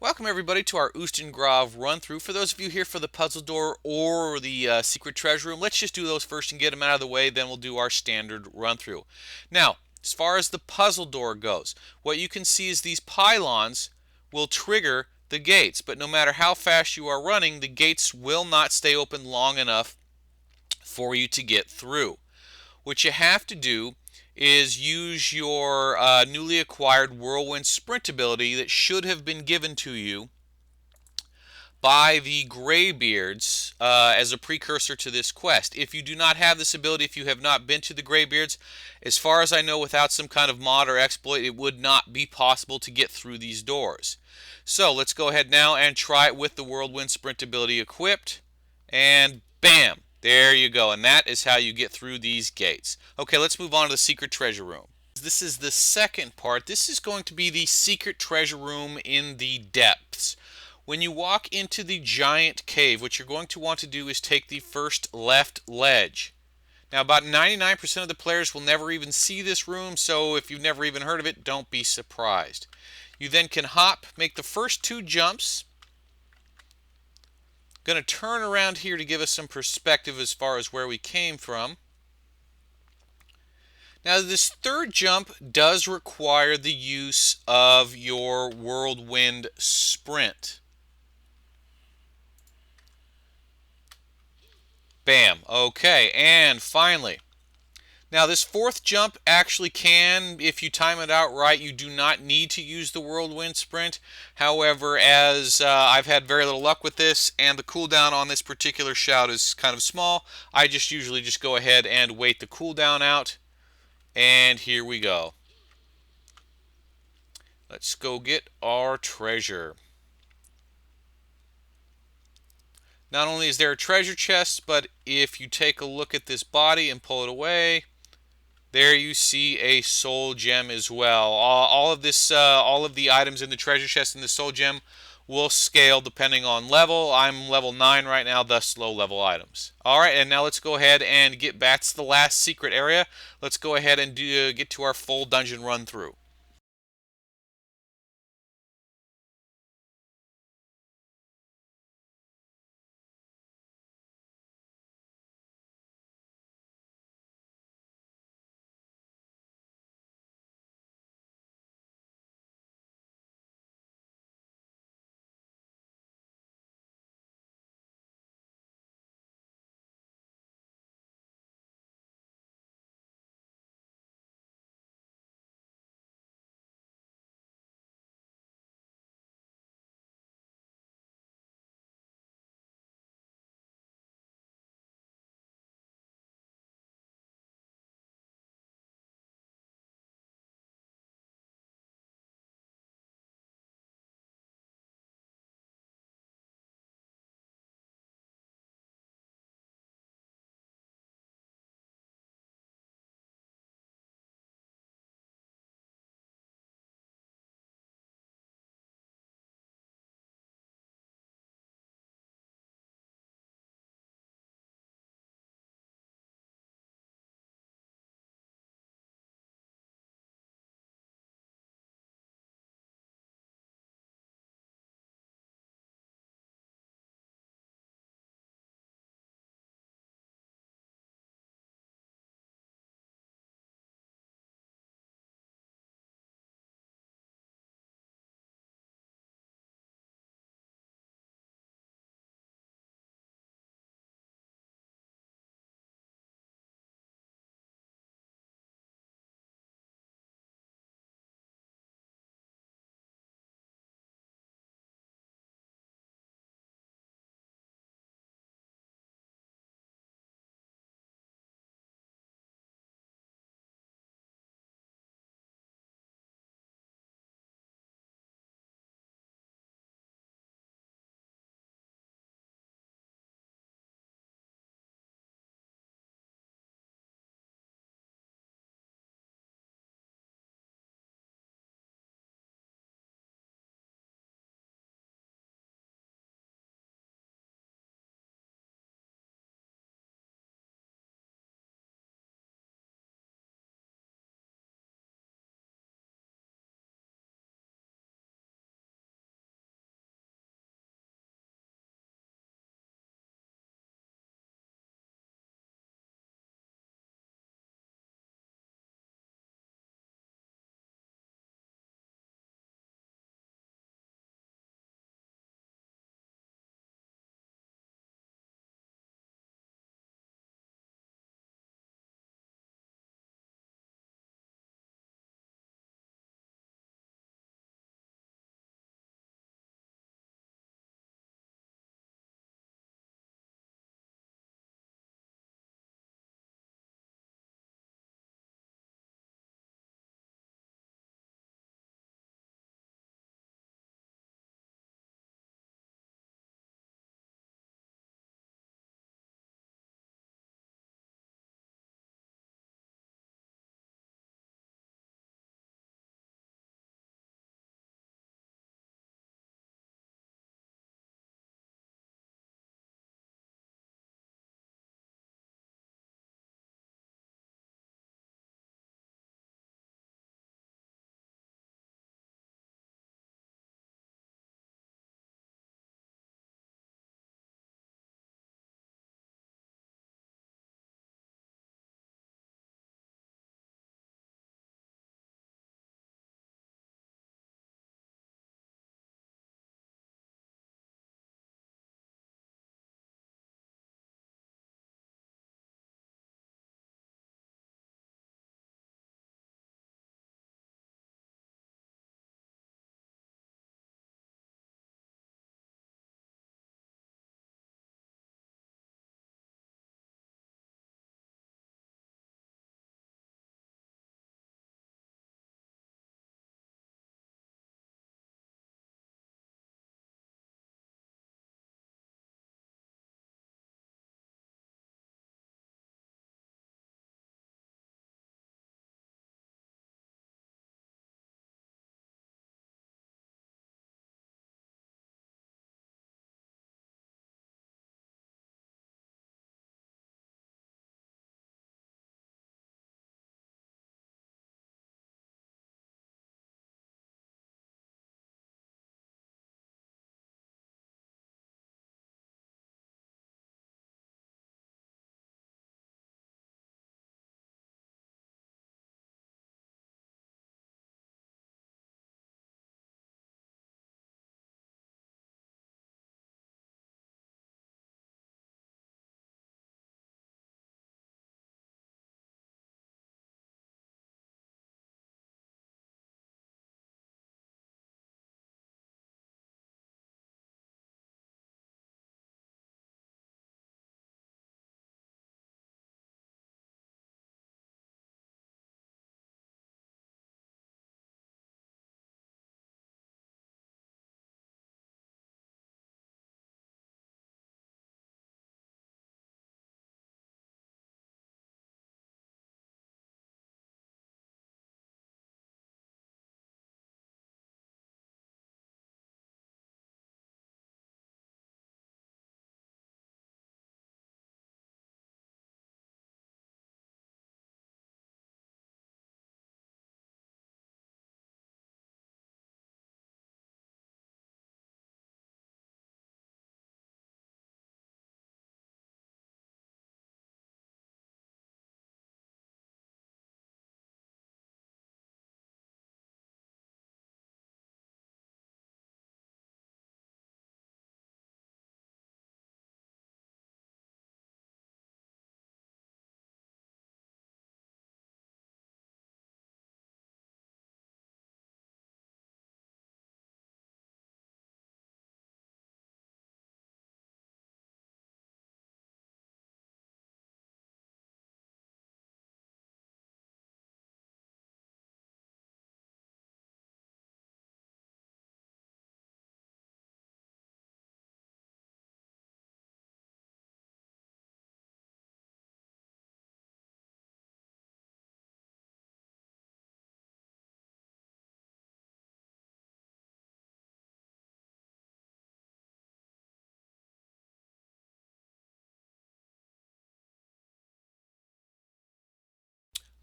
Welcome everybody to our Ustengrav run-through. For those of you here for the puzzle door or the secret treasure room, let's just do those first and get them out of the way, then we'll do our standard run-through. Now, as far as the puzzle door goes, what you can see is these pylons will trigger the gates, but no matter how fast you are running, the gates will not stay open long enough for you to get through. What you have to do is use your newly acquired whirlwind sprint ability that should have been given to you by the Greybeards as a precursor to this quest. If you do not have this ability, if you have not been to the Greybeards, as far as I know, without some kind of mod or exploit, it would not be possible to get through these doors. So let's go ahead now and try it with the whirlwind sprint ability equipped, and bam, there you go. And that is how you get through these gates. Okay, let's move on to the secret treasure room. This is the second part. This is going to be the secret treasure room in the depths. When you walk into the giant cave, what you're going to want to do is take the first left ledge. Now, about 99% of the players will never even see this room, so if you've never even heard of it, don't be surprised. You then can hop, make the first two jumps. Going to turn around here to give us some perspective as far as where we came from. Now, this third jump does require the use of your whirlwind sprint. Bam. Okay, and finally, now this fourth jump actually can, if you time it out right, you do not need to use the whirlwind sprint. However, as I've had very little luck with this and the cooldown on this particular shout is kind of small, I usually just go ahead and wait the cooldown out. And here we go. Let's go get our treasure. Not only is there a treasure chest, but if you take a look at this body and pull it away, there you see a soul gem as well. All of the items in the treasure chest and the soul gem will scale depending on level. I'm level 9 right now, thus low level items. Alright, and now let's go ahead and get back to the last secret area. Let's go ahead and get to our full dungeon run through.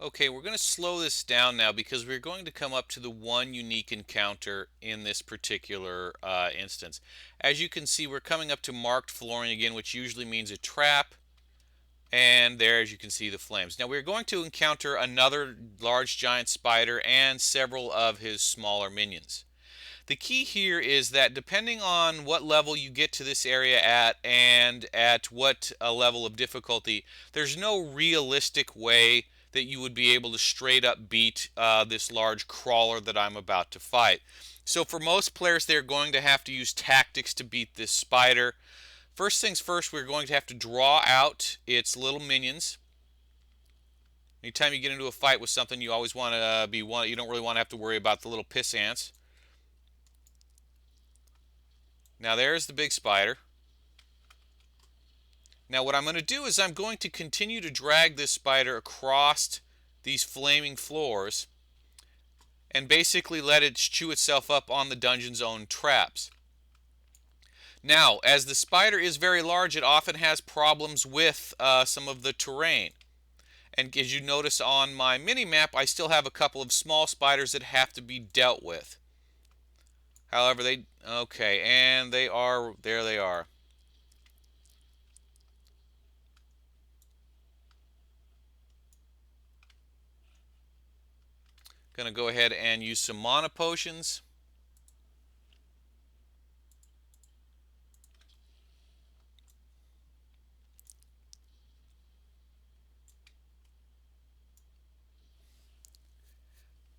Okay, we're going to slow this down now because we're going to come up to the one unique encounter in this particular instance. As you can see, we're coming up to marked flooring again, which usually means a trap. And there, as you can see, the flames. Now we're going to encounter another large giant spider and several of his smaller minions. The key here is that depending on what level you get to this area at and at what level of difficulty, there's no realistic way that you would be able to straight up beat this large crawler that I'm about to fight. So for most players, they're going to have to use tactics to beat this spider. First things first, we're going to have to draw out its little minions. Anytime you get into a fight with something, you always want to be one. You don't really want to have to worry about the little piss ants. Now there's the big spider. Now what I'm going to do is I'm going to continue to drag this spider across these flaming floors and basically let it chew itself up on the dungeon's own traps. Now, as the spider is very large, it often has problems with some of the terrain. And as you notice on my mini-map, I still have a couple of small spiders that have to be dealt with. However, okay, and there they are. Gonna go ahead and use some mana potions.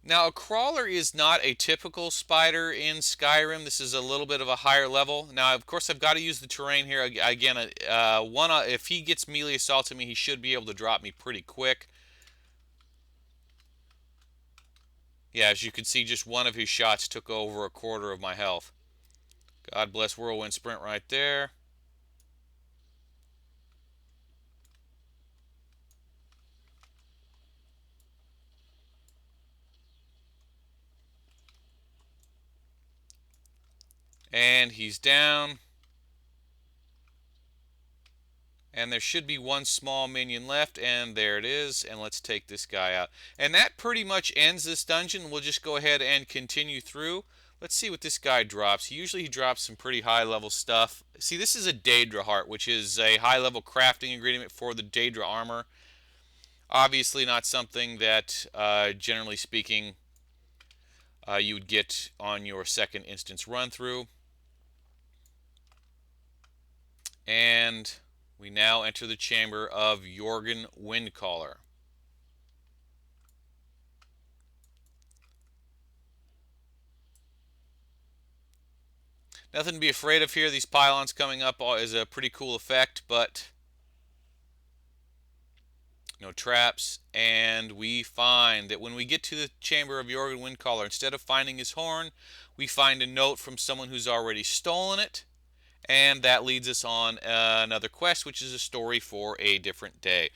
Now, a crawler is not a typical spider in Skyrim. This is a little bit of a higher level. Now, of course, I've got to use the terrain here. Again, if he gets melee assaults at me, he should be able to drop me pretty quick. Yeah, as you can see, just one of his shots took over a quarter of my health. God bless Whirlwind Sprint right there. And he's down. And there should be one small minion left, and there it is. And let's take this guy out. And that pretty much ends this dungeon. We'll just go ahead and continue through. Let's see what this guy drops. Usually he drops some pretty high level stuff. See, this is a Daedra heart, which is a high level crafting ingredient for the Daedra armor. Obviously not something that, generally speaking, you would get on your second instance run through. And we now enter the chamber of Jorgen Windcaller. Nothing to be afraid of here. These pylons coming up is a pretty cool effect, but no traps. And we find that when we get to the chamber of Jorgen Windcaller, instead of finding his horn, we find a note from someone who's already stolen it. And that leads us on another quest, which is a story for a different day.